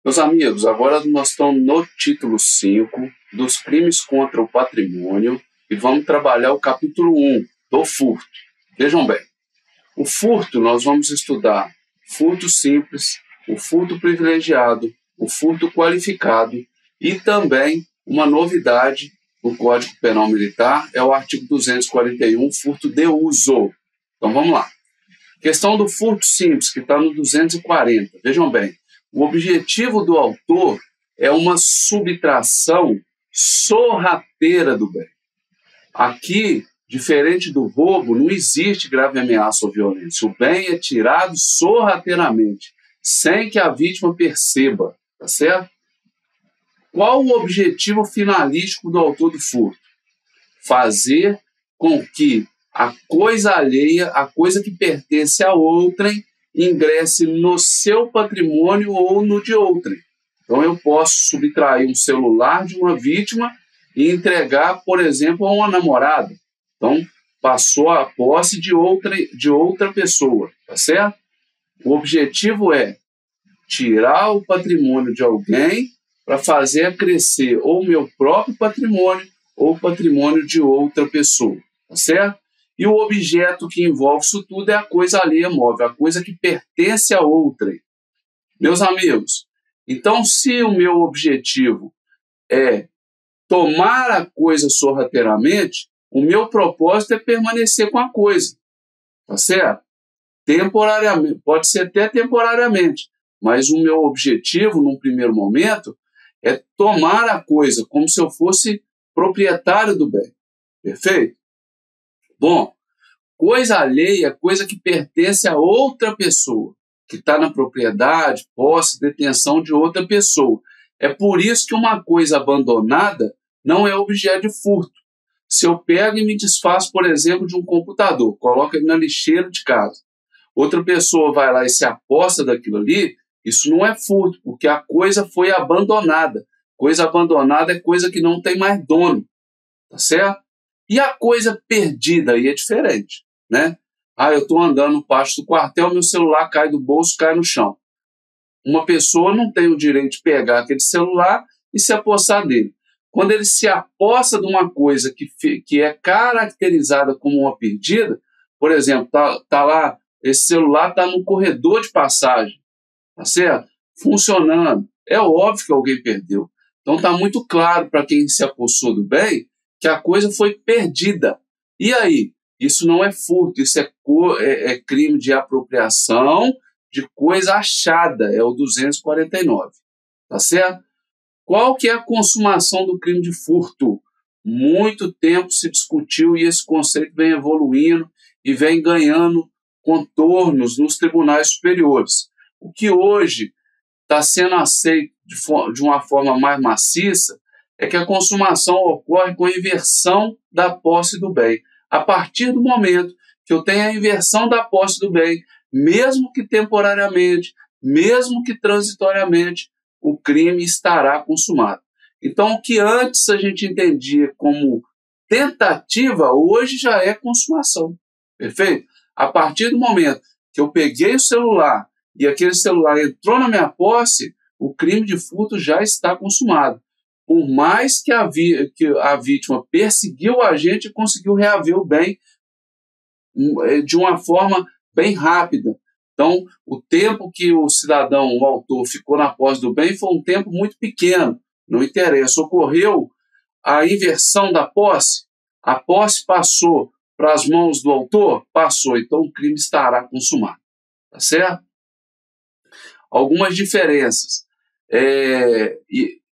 Meus amigos, agora nós estamos no título 5 dos crimes contra o patrimônio e vamos trabalhar o capítulo 1 do furto. Vejam bem, o furto nós vamos estudar furto simples, o furto privilegiado, o furto qualificado e também uma novidade no Código Penal Militar é o artigo 241, furto de uso. Então vamos lá. Questão do furto simples, que está no 240. Vejam bem, o objetivo do autor é uma subtração sorrateira do bem. Aqui, diferente do roubo, não existe grave ameaça ou violência. O bem é tirado sorrateiramente, sem que a vítima perceba, tá certo? Qual o objetivo finalístico do autor do furto? Fazer com que a coisa alheia, a coisa que pertence a outrem, ingresse no seu patrimônio ou no de outrem. Então, eu posso subtrair um celular de uma vítima e entregar, por exemplo, a uma namorada. Então, passou a posse de outra pessoa, tá certo? O objetivo é tirar o patrimônio de alguém para fazer crescer ou o meu próprio patrimônio ou o patrimônio de outra pessoa, tá certo? E o objeto que envolve isso tudo é a coisa alheia móvel, a coisa que pertence a outrem. Meus amigos, então se o meu objetivo é tomar a coisa sorrateiramente, o meu propósito é permanecer com a coisa, tá certo? Temporariamente, pode ser até temporariamente, mas o meu objetivo, num primeiro momento, é tomar a coisa como se eu fosse proprietário do bem. Perfeito? Bom, coisa alheia é coisa que pertence a outra pessoa, que está na propriedade, posse, detenção de outra pessoa. É por isso que uma coisa abandonada não é objeto de furto. Se eu pego e me desfaço, por exemplo, de um computador, coloco ele na lixeira de casa, outra pessoa vai lá e se aposta daquilo ali, isso não é furto, porque a coisa foi abandonada. Coisa abandonada é coisa que não tem mais dono, tá certo? E a coisa perdida aí é diferente, né? Eu estou andando no pátio do quartel, meu celular cai do bolso, cai no chão. Uma pessoa não tem o direito de pegar aquele celular e se apossar dele. Quando ele se apossa de uma coisa que é caracterizada como uma perdida, por exemplo, tá lá, esse celular está no corredor de passagem, tá certo? Funcionando. É óbvio que alguém perdeu. Então está muito claro para quem se apossou do bem que a coisa foi perdida. E aí? Isso não é furto, isso é crime de apropriação de coisa achada, é o 249, tá certo? Qual que é a consumação do crime de furto? Muito tempo se discutiu e esse conceito vem evoluindo e vem ganhando contornos nos tribunais superiores. O que hoje está sendo aceito de uma forma mais maciça é que a consumação ocorre com a inversão da posse do bem. A partir do momento que eu tenho a inversão da posse do bem, mesmo que temporariamente, mesmo que transitoriamente, o crime estará consumado. Então, o que antes a gente entendia como tentativa, hoje já é consumação. Perfeito? A partir do momento que eu peguei o celular e aquele celular entrou na minha posse, o crime de furto já está consumado. Por mais que a vítima perseguiu o agente e conseguiu reaver o bem de uma forma bem rápida. Então, o tempo que o cidadão, o autor, ficou na posse do bem foi um tempo muito pequeno, não interessa. Ocorreu a inversão da posse, a posse passou para as mãos do autor? Passou, então o crime estará consumado. Tá certo? Algumas diferenças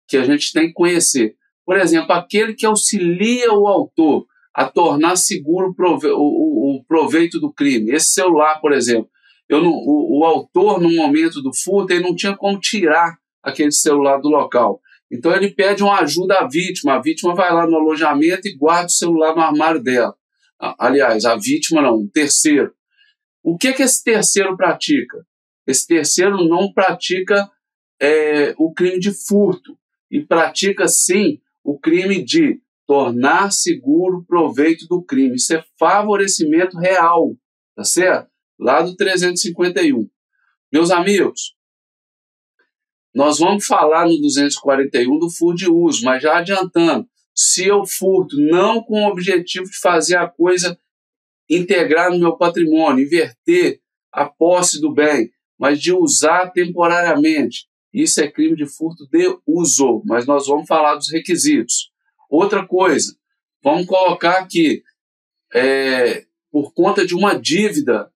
que a gente tem que conhecer. Por exemplo, aquele que auxilia o autor a tornar seguro o proveito do crime. Esse celular, por exemplo, o autor, no momento do furto, ele não tinha como tirar aquele celular do local. Então, ele pede uma ajuda à vítima. A vítima vai lá no alojamento e guarda o celular no armário dela. Aliás, a vítima não, um terceiro. O que esse terceiro pratica? Esse terceiro não pratica o crime de furto e pratica, sim, o crime de tornar seguro o proveito do crime. Isso é favorecimento real, tá certo? Lá do 351. Meus amigos, Nós vamos falar no 241 do furto de uso, mas já adiantando, se eu furto não com o objetivo de fazer a coisa integrar no meu patrimônio, inverter a posse do bem, mas de usar temporariamente, isso é crime de furto de uso, mas nós vamos falar dos requisitos. Outra coisa, vamos colocar aqui, por conta de uma dívida,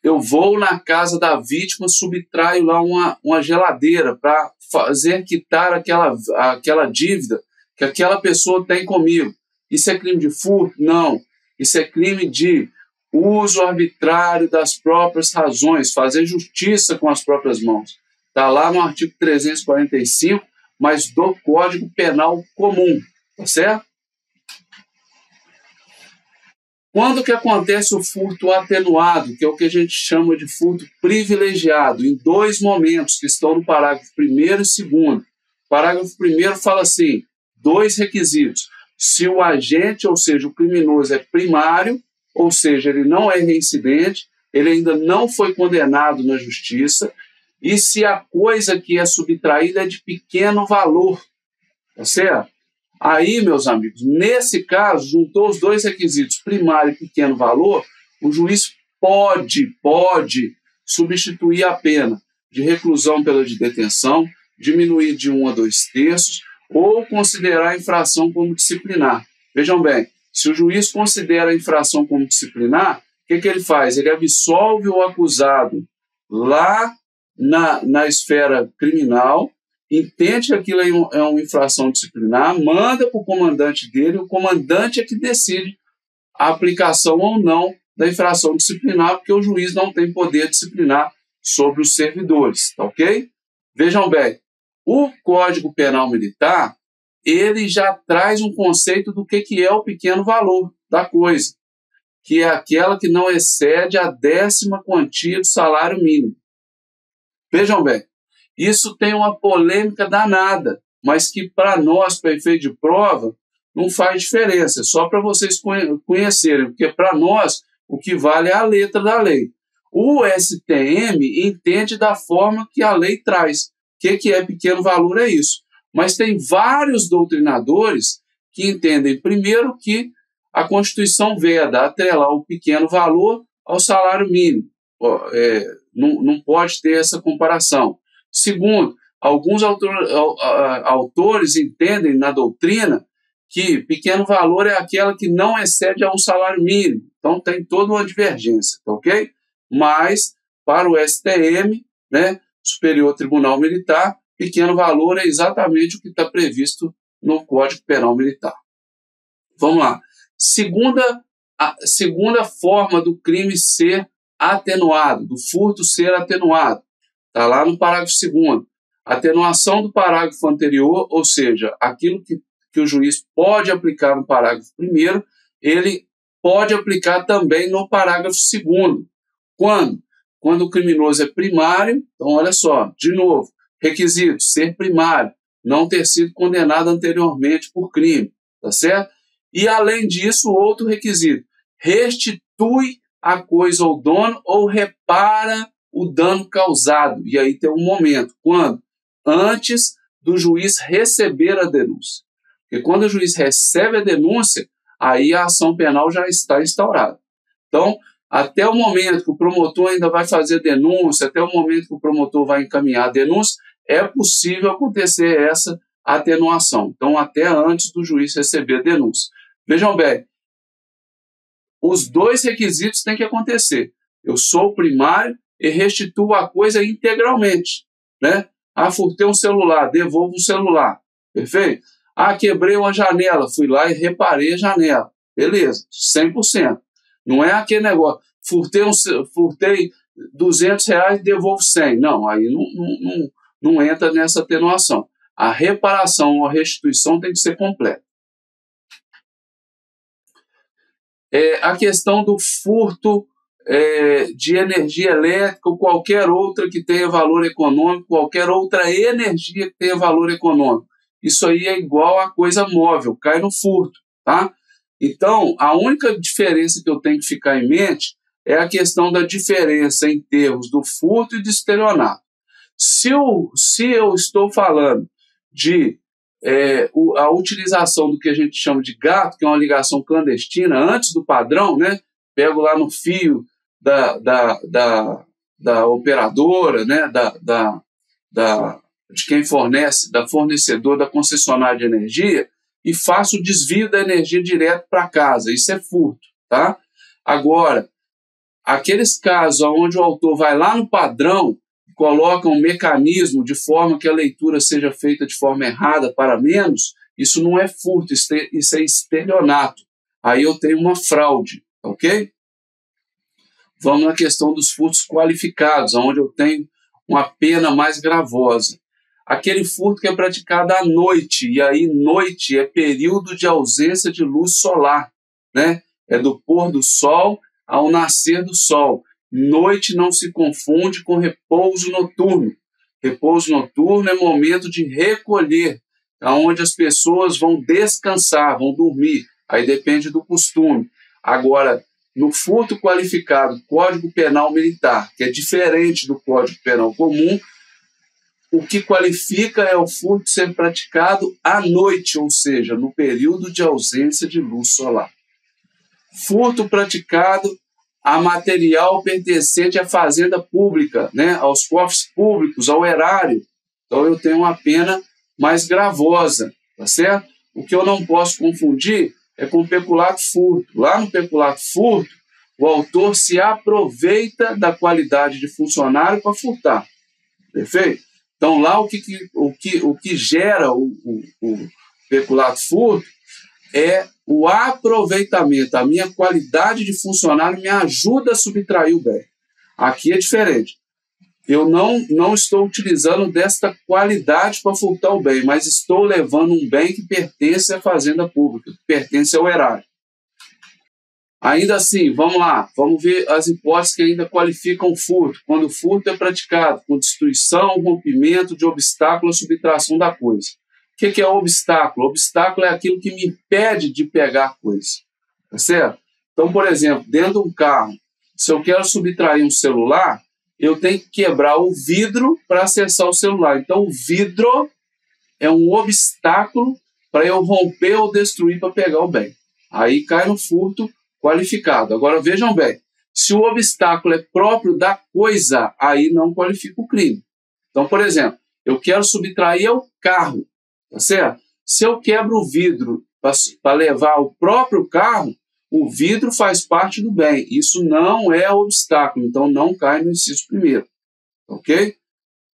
eu vou na casa da vítima, subtraio lá uma geladeira para fazer quitar aquela dívida que aquela pessoa tem comigo. Isso é crime de furto? Não. Isso é crime de uso arbitrário das próprias razões, fazer justiça com as próprias mãos. Está lá no artigo 345, mas do Código Penal Comum, tá certo? Quando que acontece o furto atenuado, que é o que a gente chama de furto privilegiado, em dois momentos que estão no parágrafo 1º e 2º. O parágrafo 1º fala assim, 2 requisitos. Se o agente, ou seja, o criminoso é primário, ou seja, ele não é reincidente, ele ainda não foi condenado na justiça, e se a coisa que é subtraída é de pequeno valor, tá certo? Aí, meus amigos, nesse caso, juntou os 2 requisitos, primário e pequeno valor, o juiz pode substituir a pena de reclusão pela de detenção, diminuir de 1 a 2/3, ou considerar a infração como disciplinar. Vejam bem, se o juiz considera a infração como disciplinar, o que ele faz? Ele absolve o acusado lá na esfera criminal, entende que aquilo é uma infração disciplinar, manda para o comandante dele, o comandante é que decide a aplicação ou não da infração disciplinar, porque o juiz não tem poder disciplinar sobre os servidores, tá ok? Vejam bem, o Código Penal Militar, ele já traz um conceito do que é o pequeno valor da coisa, que é aquela que não excede a 10ª quantia do salário mínimo. Vejam bem, isso tem uma polêmica danada, mas que para nós, para efeito de prova, não faz diferença, é só para vocês conhecerem, porque para nós o que vale é a letra da lei. O STM entende da forma que a lei traz. O que é pequeno valor? É isso. Mas tem vários doutrinadores que entendem, primeiro, que a Constituição veda atrelar o pequeno valor ao salário mínimo. Não pode ter essa comparação. Segundo, alguns autores entendem na doutrina que pequeno valor é aquela que não excede a um salário mínimo. Então tem toda uma divergência, tá ok? Mas, para o STM, né, Superior Tribunal Militar, pequeno valor é exatamente o que está previsto no Código Penal Militar. Vamos lá. Segunda forma do crime ser atenuado, do furto ser atenuado. Está lá no parágrafo 2º. Atenuação do parágrafo anterior, ou seja, aquilo que o juiz pode aplicar no parágrafo 1º, ele pode aplicar também no parágrafo 2º. Quando? Quando o criminoso é primário, então olha só, de novo, requisito, ser primário, não ter sido condenado anteriormente por crime, tá certo? E além disso, outro requisito, restitui a coisa ao dono ou repara o dano causado. E aí tem um momento, quando? Antes do juiz receber a denúncia. Porque quando o juiz recebe a denúncia, aí a ação penal já está instaurada. Então, até o momento que o promotor ainda vai fazer denúncia, até o momento que o promotor vai encaminhar a denúncia, é possível acontecer essa atenuação. Então, até antes do juiz receber a denúncia. Vejam bem, os 2 requisitos têm que acontecer. Eu sou primário e restituo a coisa integralmente, né? Furtei um celular, devolvo um celular. Perfeito? Quebrei uma janela, fui lá e reparei a janela. Beleza, 100%. Não é aquele negócio, furtei R$200 e devolvo 100. Não, aí não entra nessa atenuação. A reparação ou a restituição tem que ser completa. A questão do furto de energia elétrica ou qualquer outra que tenha valor econômico, qualquer outra energia que tenha valor econômico. Isso aí é igual a coisa móvel, cai no furto, tá? Então, a única diferença que eu tenho que ficar em mente é a questão da diferença em termos do furto e do estelionato. Se eu estou falando de a utilização do que a gente chama de gato, que é uma ligação clandestina, antes do padrão, né? Pego lá no fio da operadora, né? De quem fornece, da fornecedora, da concessionária de energia, e faço o desvio da energia direto para casa. Isso é furto, tá? Agora, aqueles casos onde o autor vai lá no padrão, coloca um mecanismo de forma que a leitura seja feita de forma errada para menos, isso não é furto, isso é estelionato. Aí eu tenho uma fraude, ok? Vamos na questão dos furtos qualificados, onde eu tenho uma pena mais gravosa. Aquele furto que é praticado à noite, e aí noite é período de ausência de luz solar, né? É do pôr do sol ao nascer do sol. Noite não se confunde com repouso noturno. Repouso noturno é momento de recolher, onde as pessoas vão descansar, vão dormir. Aí depende do costume. Agora, no furto qualificado, Código Penal Militar, que é diferente do Código Penal Comum, o que qualifica é o furto ser praticado à noite, ou seja, no período de ausência de luz solar. Furto praticado a material pertencente à fazenda pública, né, aos cofres públicos, ao erário. Então eu tenho uma pena mais gravosa, tá certo? O que eu não posso confundir é com o peculato furto. Lá no peculato furto, o autor se aproveita da qualidade de funcionário para furtar. Perfeito? Então lá o que gera o peculato furto é o aproveitamento. A minha qualidade de funcionário me ajuda a subtrair o bem. Aqui é diferente. Eu não estou utilizando desta qualidade para furtar o bem, mas estou levando um bem que pertence à fazenda pública, que pertence ao erário. Ainda assim, vamos lá, vamos ver as hipóteses que ainda qualificam o furto. Quando o furto é praticado com destruição, rompimento de obstáculo à subtração da coisa. O que é obstáculo? Obstáculo é aquilo que me impede de pegar a coisa. Tá certo? Então, por exemplo, dentro de um carro, se eu quero subtrair um celular, eu tenho que quebrar o vidro para acessar o celular. Então, o vidro é um obstáculo para eu romper ou destruir para pegar o bem. Aí cai no furto qualificado. Agora, vejam bem, se o obstáculo é próprio da coisa, aí não qualifica o crime. Então, por exemplo, eu quero subtrair o carro, tá certo? Se eu quebro o vidro para levar o próprio carro, o vidro faz parte do bem. Isso não é obstáculo, então não cai no inciso primeiro. Ok?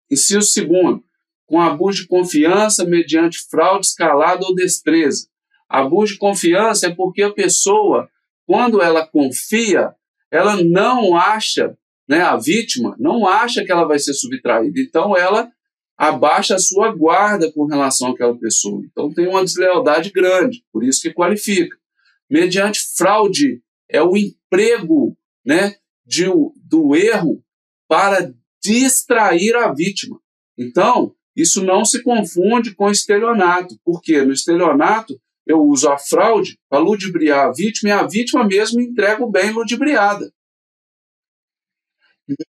Inciso segundo, com abuso de confiança mediante fraude escalada ou destreza. Abuso de confiança é porque a pessoa, quando ela confia, ela não acha, né, a vítima não acha que ela vai ser subtraída. Então ela abaixa a sua guarda com relação àquela pessoa. Então tem uma deslealdade grande, por isso que qualifica. Mediante fraude é o emprego, né, do erro para distrair a vítima. Então, isso não se confunde com estelionato, porque no estelionato eu uso a fraude para ludibriar a vítima e a vítima mesmo entrega o bem ludibriada.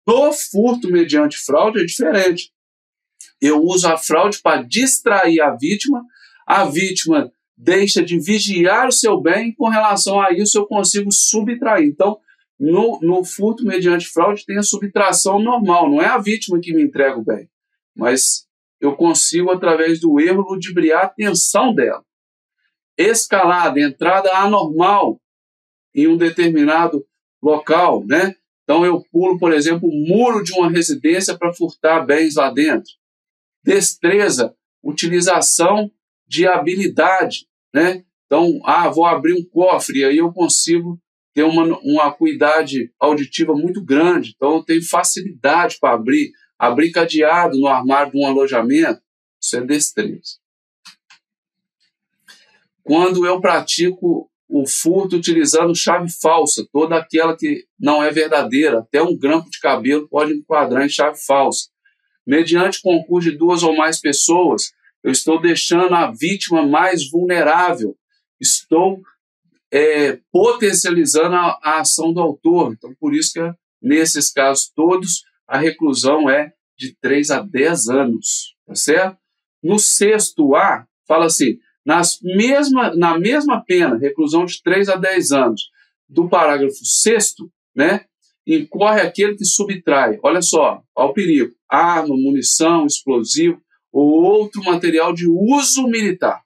No furto mediante fraude é diferente. Eu uso a fraude para distrair a vítima deixa de vigiar o seu bem, e com relação a isso eu consigo subtrair. Então, no furto mediante fraude tem a subtração normal, não é a vítima que me entrega o bem, mas eu consigo, através do erro, ludibriar a atenção dela. Escalada, entrada anormal em um determinado local, né? Então eu pulo, por exemplo, o muro de uma residência para furtar bens lá dentro. Destreza, utilização de habilidade, né? Então, vou abrir um cofre e aí eu consigo ter uma acuidade auditiva muito grande. Então eu tenho facilidade para abrir cadeado no armário de um alojamento. Isso é destreza. Quando eu pratico o furto utilizando chave falsa, toda aquela que não é verdadeira, até um grampo de cabelo pode enquadrar em chave falsa. Mediante concurso de 2 ou mais pessoas, eu estou deixando a vítima mais vulnerável, estou potencializando a ação do autor. Então, por isso que nesses casos todos, a reclusão é de 3 a 10 anos, tá certo? No 6º-A, fala assim, na mesma pena, reclusão de 3 a 10 anos, do parágrafo 6º, né, incorre aquele que subtrai, olha só, ao perigo, arma, munição, explosivo ou outro material de uso militar,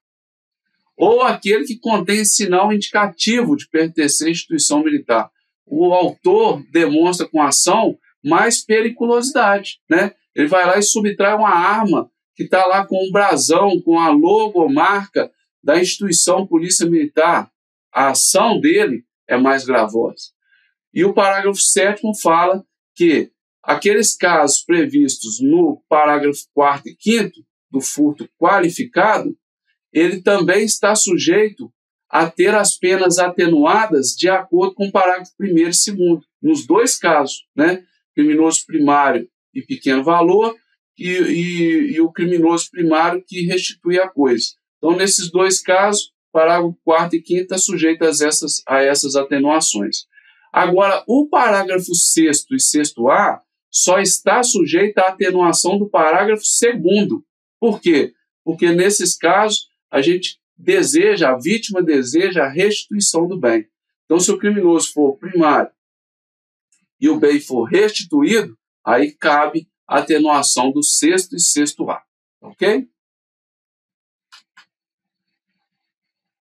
ou aquele que contém sinal indicativo de pertencer à instituição militar. O autor demonstra com a ação mais periculosidade, né? Ele vai lá e subtrai uma arma que está lá com um brasão, com a logomarca da instituição Polícia Militar. A ação dele é mais gravosa. E o parágrafo 7º fala que aqueles casos previstos no parágrafo 4º e 5º do furto qualificado, ele também está sujeito a ter as penas atenuadas de acordo com o parágrafo 1º e 2º, nos dois casos, né? Criminoso primário e pequeno valor e o criminoso primário que restitui a coisa. Então, nesses dois casos, parágrafo 4º e 5º está sujeito a essas atenuações. Agora, o parágrafo 6º e 6º-A só está sujeito à atenuação do parágrafo 2º. Por quê? Porque nesses casos a vítima deseja a restituição do bem. Então, se o criminoso for primário e o bem for restituído, aí cabe a atenuação do 6º e 6º-A. Ok?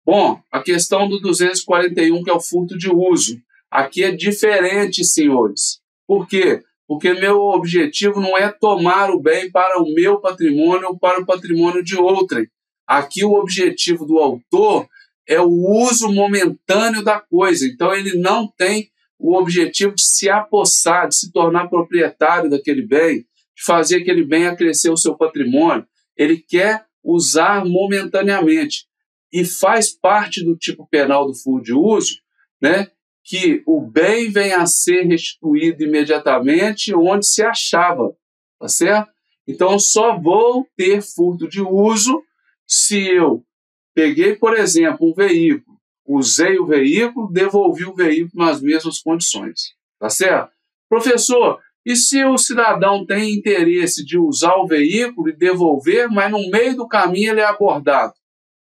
Bom, a questão do 241, que é o furto de uso. Aqui é diferente, senhores. Por quê? Porque meu objetivo não é tomar o bem para o meu patrimônio ou para o patrimônio de outrem. Aqui o objetivo do autor é o uso momentâneo da coisa. Então ele não tem o objetivo de se apossar, de se tornar proprietário daquele bem, de fazer aquele bem acrescer o seu patrimônio. Ele quer usar momentaneamente. E faz parte do tipo penal do furto de uso, né, que o bem venha a ser restituído imediatamente onde se achava, tá certo? Então, eu só vou ter furto de uso se eu peguei, por exemplo, um veículo, usei o veículo, devolvi o veículo nas mesmas condições, tá certo? Professor, e se o cidadão tem interesse de usar o veículo e devolver, mas no meio do caminho ele é abordado?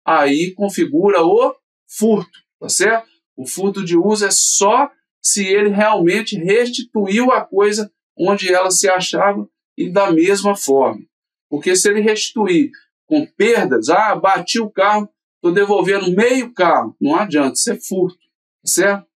Aí configura o furto, tá certo? O furto de uso é só se ele realmente restituiu a coisa onde ela se achava e da mesma forma. Porque se ele restituir com perdas, bati o carro, estou devolvendo meio carro, não adianta, isso é furto, tá certo?